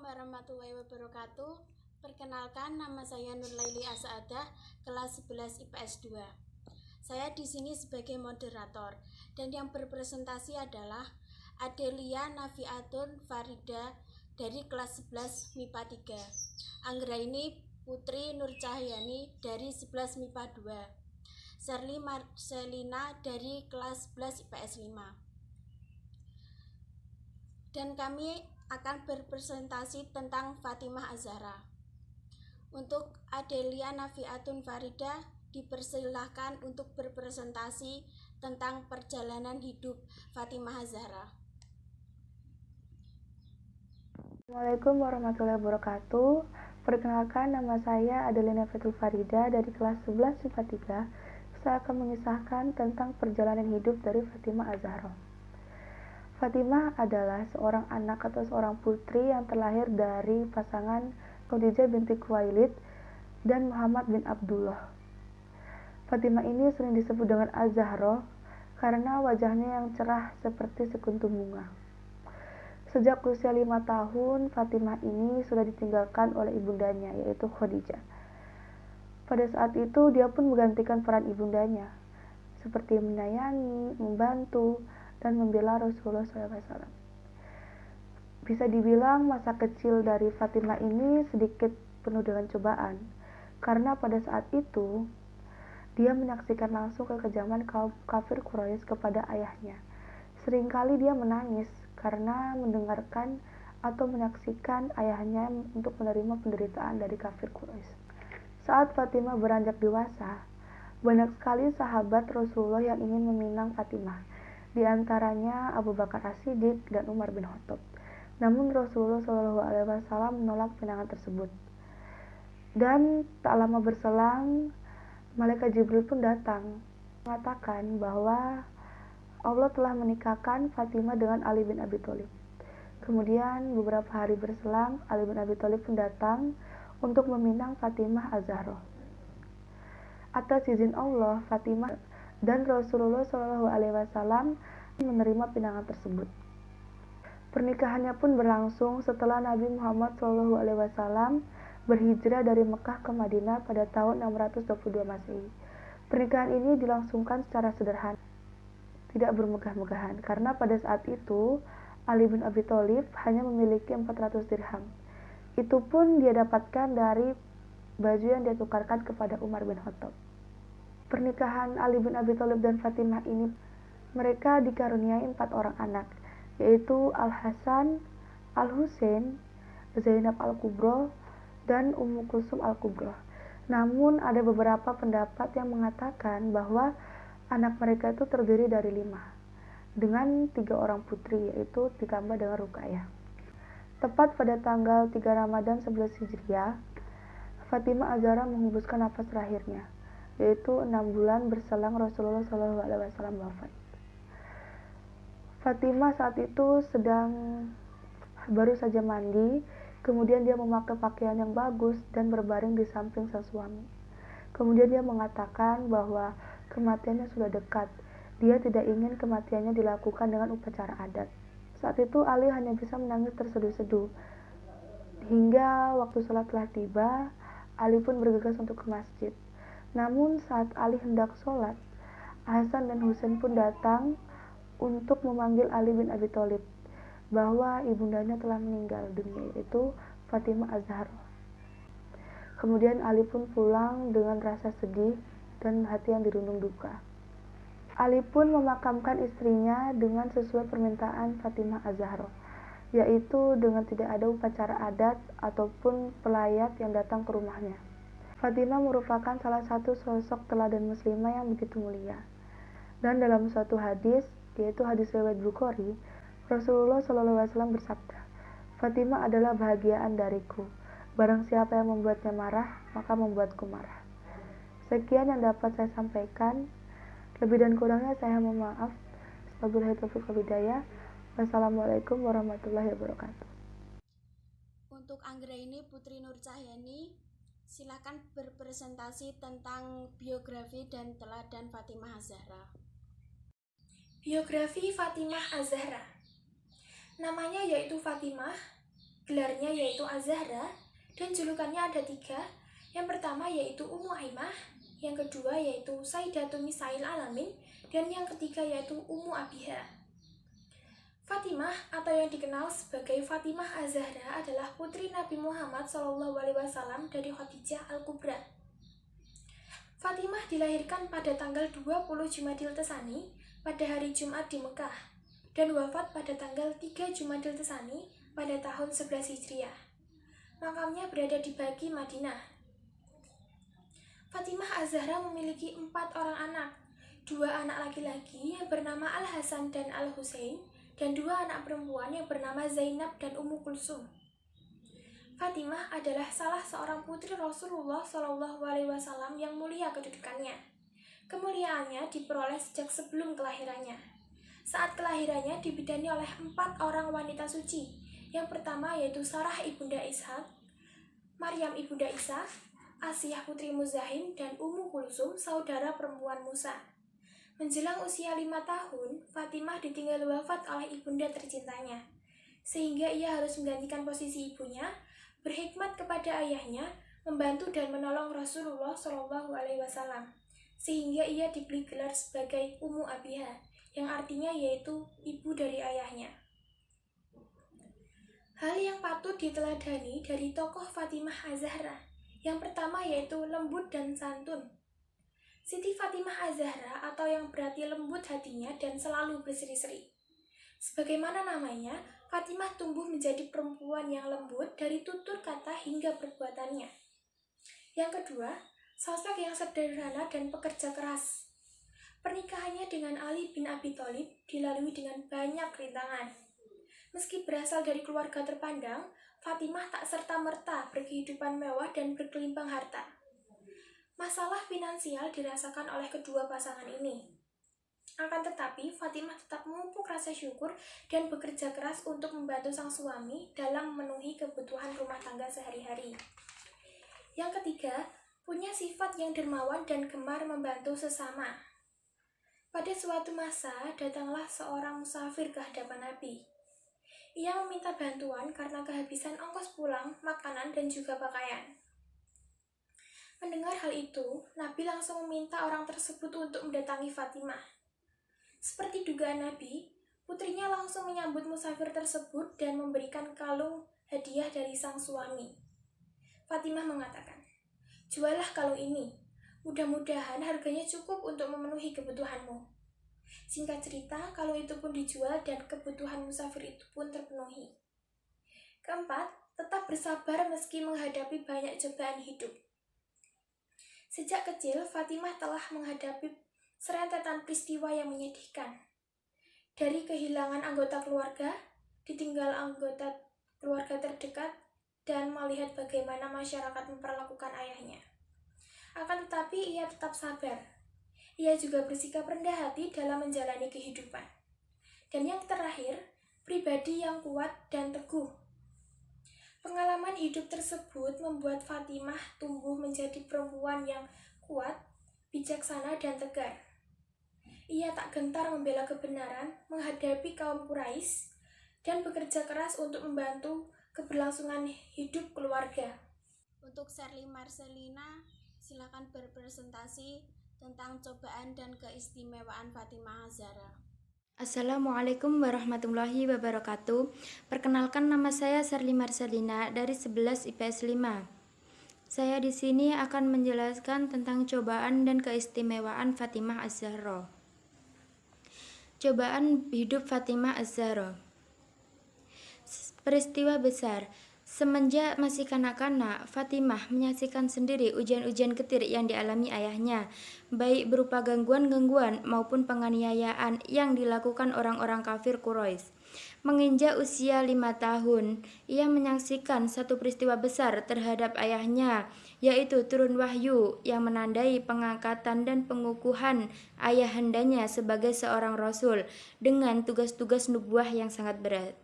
warahmatullahi wabarakatuh. Perkenalkan, nama saya Nurlaili Asaadah, kelas 11 IPS 2. Saya di sini sebagai moderator dan yang berpresentasi adalah Adelia Nafiatun Farida dari kelas 11 MIPA 3. Anggraini Putri Nur Cahyani dari 11 MIPA 2. Serli Marcelina dari kelas 11 IPS 5. Dan kami akan berpresentasi tentang Fatimah Az-Zahra. Untuk Adelia Nafiatun Farida dipersilahkan untuk berpresentasi tentang perjalanan hidup Fatimah Az-Zahra. Assalamualaikum warahmatullahi wabarakatuh. Perkenalkan, nama saya Adelia Nafiatun Farida dari kelas 11 MIPA 3. Saya akan mengisahkan tentang perjalanan hidup dari Fatimah Az-Zahra. Fatimah adalah seorang anak atau seorang putri yang terlahir dari pasangan Khadijah binti Khuwailid dan Muhammad bin Abdullah. Fatimah ini sering disebut dengan Az-Zahra karena wajahnya yang cerah seperti sekuntum bunga. Sejak usia 5 tahun, Fatimah ini sudah ditinggalkan oleh ibundanya, yaitu Khadijah. Pada saat itu, dia pun menggantikan peran ibundanya, seperti menyayangi, membantu, dan membela Rasulullah SAW. Bisa dibilang masa kecil dari Fatimah ini sedikit penuh dengan cobaan, karena pada saat itu dia menyaksikan langsung kekejaman kaum kafir Quraisy kepada ayahnya. Seringkali dia menangis karena mendengarkan atau menyaksikan ayahnya untuk menerima penderitaan dari kafir Quraisy. Saat Fatimah beranjak dewasa, banyak sekali sahabat Rasulullah yang ingin meminang Fatimah, di antaranya Abu Bakar As-Siddiq dan Umar bin Khattab. Namun Rasulullah SAW menolak pinangan tersebut. Dan tak lama berselang, Malaikat Jibril pun datang mengatakan bahwa Allah telah menikahkan Fatimah dengan Ali bin Abi Thalib. Kemudian beberapa hari berselang, Ali bin Abi Thalib pun datang untuk meminang Fatimah Az-Zahra. Atas izin Allah, Fatimah dan Rasulullah SAW menerima pinangan tersebut. Pernikahannya pun berlangsung setelah Nabi Muhammad SAW berhijrah dari Mekah ke Madinah pada tahun 622 Masehi. Pernikahan ini dilangsungkan secara sederhana, tidak bermegah-megahan, karena pada saat itu Ali bin Abi Thalib hanya memiliki 400 dirham. Itu pun dia dapatkan dari baju yang dia tukarkan kepada Umar bin Khattab. Pernikahan Ali bin Abi Thalib dan Fatimah ini, mereka dikaruniai 4 orang anak, yaitu Al-Hasan, Al-Husain, Zainab Al-Kubra, dan Ummu Kulsum Al-Kubra. Namun ada beberapa pendapat yang mengatakan bahwa anak mereka itu terdiri dari 5, dengan 3 orang putri, yaitu ditambah dengan Ruqayyah. Tepat pada tanggal 3 Ramadan 11 Hijriah, Fatimah Az-Zahra menghembuskan nafas terakhirnya, yaitu 6 bulan berselang Rasulullah SAW wafat. Fatimah saat itu baru saja mandi, kemudian dia memakai pakaian yang bagus dan berbaring di samping sang suami. Kemudian dia mengatakan bahwa kematiannya sudah dekat. Dia tidak ingin kematiannya dilakukan dengan upacara adat. Saat itu Ali hanya bisa menangis terseduh-seduh. Hingga waktu sholat telah tiba, Ali pun bergegas untuk ke masjid. Namun saat Ali hendak sholat, Hasan dan Husain pun datang untuk memanggil Ali bin Abi Thalib bahwa ibundanya telah meninggal dunia, yaitu Fatimah Az-Zahra. Kemudian Ali pun pulang dengan rasa sedih dan hati yang dirundung duka. Ali pun memakamkan istrinya dengan sesuai permintaan Fatimah Az-Zahra, yaitu dengan tidak ada upacara adat ataupun pelayat yang datang ke rumahnya. Fatimah merupakan salah satu sosok teladan muslimah yang begitu mulia. Dan dalam suatu hadis, yaitu hadis riwayat Bukhari, Rasulullah SAW bersabda, "Fatimah adalah bahagiaan dariku. Barang siapa yang membuatnya marah, maka membuatku marah." Sekian yang dapat saya sampaikan. Lebih dan kurangnya saya mohon maaf. Wabillahi taufiq wal hidayah. Wassalamualaikum warahmatullahi wabarakatuh. Untuk Anggraini Putri Nur Cahyani, silakan berpresentasi tentang biografi dan teladan Fatimah Az-Zahra. Biografi Fatimah Az-Zahra. Namanya yaitu Fatimah, Gelarnya yaitu Az-Zahra, dan julukannya ada 3. Yang pertama yaitu Ummu Aimah, yang kedua yaitu Sayyidatun Nisa'il Alamin, dan yang ketiga yaitu Ummu Abiha. Fatimah atau yang dikenal sebagai Fatimah Az-Zahra adalah putri Nabi Muhammad SAW dari Khadijah Al-Kubra. Fatimah dilahirkan pada tanggal 20 Jumadil Tsani pada hari Jumat di Mekah dan wafat pada tanggal 3 Jumadil Tsani pada tahun 11 Hijriah. Makamnya berada di Baqi, Madinah. Fatimah Az-Zahra memiliki 4 orang anak, 2 anak laki-laki yang bernama Al-Hasan dan Al-Husain, dan 2 anak perempuan yang bernama Zainab dan Ummu Kulsum. Fatimah adalah salah seorang putri Rasulullah SAW yang mulia kedudukannya. Kemuliaannya diperoleh sejak sebelum kelahirannya. Saat kelahirannya dibidani oleh 4 orang wanita suci. Yang pertama yaitu Sarah ibunda Ishaq, Maryam ibunda Isa, Asiyah putri Muzahim, dan Ummu Kulsum saudara perempuan Musa. Menjelang usia 5 tahun, Fatimah ditinggal wafat oleh ibunda tercintanya, sehingga ia harus menggantikan posisi ibunya, berkhidmat kepada ayahnya, membantu dan menolong Rasulullah SAW, sehingga ia diberi gelar sebagai Ummu Abiha, yang artinya yaitu ibu dari ayahnya. Hal yang patut diteladani dari tokoh Fatimah Az-Zahra yang pertama yaitu lembut dan santun. Siti Fatimah Az-Zahra atau yang berarti lembut hatinya dan selalu berseri-seri. Sebagaimana namanya, Fatimah tumbuh menjadi perempuan yang lembut dari tutur kata hingga perbuatannya. Yang kedua, sosok yang sederhana dan pekerja keras. Pernikahannya dengan Ali bin Abi Thalib dilalui dengan banyak rintangan. Meski berasal dari keluarga terpandang, Fatimah tak serta-merta berkehidupan mewah dan berkelimpang harta. Masalah finansial dirasakan oleh kedua pasangan ini. Akan tetapi, Fatimah tetap memupuk rasa syukur dan bekerja keras untuk membantu sang suami dalam memenuhi kebutuhan rumah tangga sehari-hari. Yang ketiga, punya sifat yang dermawan dan gemar membantu sesama. Pada suatu masa, datanglah seorang musafir ke hadapan Nabi. Ia meminta bantuan karena kehabisan ongkos pulang, makanan, dan juga pakaian. Mendengar hal itu, Nabi langsung meminta orang tersebut untuk mendatangi Fatimah. Seperti dugaan Nabi, putrinya langsung menyambut musafir tersebut dan memberikan kalung hadiah dari sang suami. Fatimah mengatakan, "Juallah kalung ini, mudah-mudahan harganya cukup untuk memenuhi kebutuhanmu." Singkat cerita, kalung itu pun dijual dan kebutuhan musafir itu pun terpenuhi. Keempat, tetap bersabar meski menghadapi banyak cobaan hidup. Sejak kecil, Fatimah telah menghadapi serentetan peristiwa yang menyedihkan. Dari kehilangan anggota keluarga, ditinggal anggota keluarga terdekat, dan melihat bagaimana masyarakat memperlakukan ayahnya. Akan tetapi, ia tetap sabar. Ia juga bersikap rendah hati dalam menjalani kehidupan. Dan yang terakhir, pribadi yang kuat dan teguh. Pengalaman hidup tersebut membuat Fatimah tumbuh menjadi perempuan yang kuat, bijaksana, dan tegar. Ia tak gentar membela kebenaran, menghadapi kaum Quraisy, dan bekerja keras untuk membantu keberlangsungan hidup keluarga. Untuk Sherly Marcelina, silakan berpresentasi tentang cobaan dan keistimewaan Fatimah Az-Zahra. Assalamualaikum warahmatullahi wabarakatuh. Perkenalkan, nama saya Sherly Marcelina dari 11 IPS 5. Saya di sini akan menjelaskan tentang cobaan dan keistimewaan Fatimah Az-Zahra. Cobaan hidup Fatimah Az-Zahra. Peristiwa besar. Semenjak masih kanak-kanak, Fatimah menyaksikan sendiri ujian-ujian getir yang dialami ayahnya, baik berupa gangguan-gangguan maupun penganiayaan yang dilakukan orang-orang kafir Quraisy. Menginjak usia 5 tahun, ia menyaksikan satu peristiwa besar terhadap ayahnya, yaitu turun wahyu yang menandai pengangkatan dan pengukuhan ayahandanya sebagai seorang rasul dengan tugas-tugas nubuah yang sangat berat.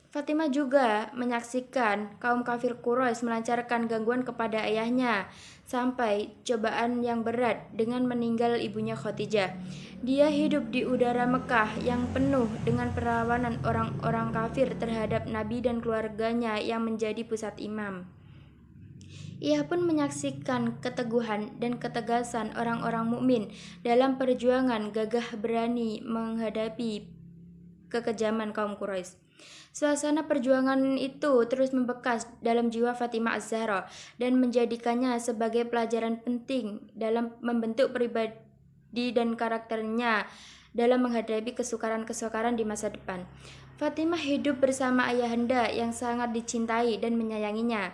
Fatimah juga menyaksikan kaum kafir Quraisy melancarkan gangguan kepada ayahnya sampai cobaan yang berat dengan meninggal ibunya Khadijah. Dia hidup di udara Mekah yang penuh dengan perlawanan orang-orang kafir terhadap Nabi dan keluarganya yang menjadi pusat imam. Ia pun menyaksikan keteguhan dan ketegasan orang-orang mukmin dalam perjuangan gagah berani menghadapi kekejaman kaum Quraisy. Suasana perjuangan itu terus membekas dalam jiwa Fatimah Az-Zahra dan menjadikannya sebagai pelajaran penting dalam membentuk pribadi dan karakternya dalam menghadapi kesukaran-kesukaran di masa depan. Fatimah hidup bersama ayahanda yang sangat dicintai dan menyayanginya.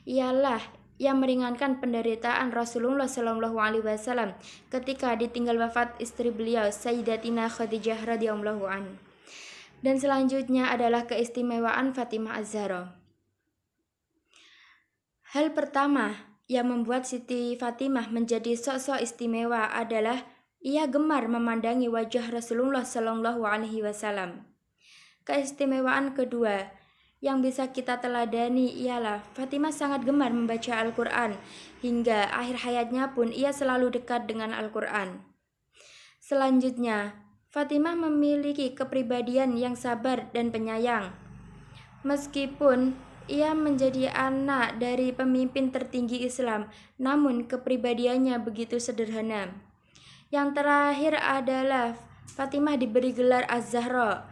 Ialah yang meringankan penderitaan Rasulullah SAW ketika ditinggal wafat istri beliau Sayyidatina Khadijah radhiyallahu anha. Dan selanjutnya adalah keistimewaan Fatimah Az-Zahra. Hal pertama yang membuat Siti Fatimah menjadi sosok istimewa adalah ia gemar memandangi wajah Rasulullah SAW. Keistimewaan kedua yang bisa kita teladani ialah Fatimah sangat gemar membaca Al-Quran, hingga akhir hayatnya pun ia selalu dekat dengan Al-Quran. Selanjutnya, Fatimah memiliki kepribadian yang sabar dan penyayang. Meskipun ia menjadi anak dari pemimpin tertinggi Islam, namun kepribadiannya begitu sederhana. Yang terakhir adalah Fatimah diberi gelar Az-Zahra,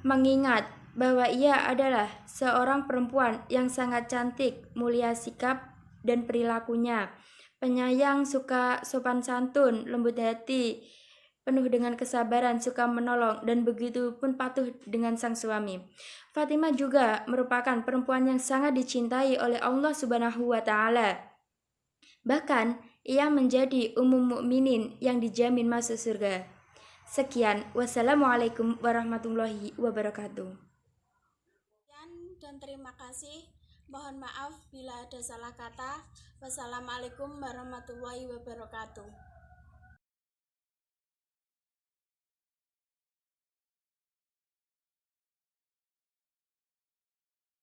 mengingat bahwa ia adalah seorang perempuan yang sangat cantik, mulia sikap dan perilakunya, penyayang, suka sopan santun, lembut hati, penuh dengan kesabaran, suka menolong, dan begitu pun patuh dengan sang suami. Fatimah juga merupakan perempuan yang sangat dicintai oleh Allah Subhanahu wa Ta'ala. Bahkan, ia menjadi ummul mukminin yang dijamin masuk surga. Sekian, wassalamualaikum warahmatullahi wabarakatuh. Dan terima kasih. Mohon maaf bila ada salah kata. Wassalamualaikum warahmatullahi wabarakatuh.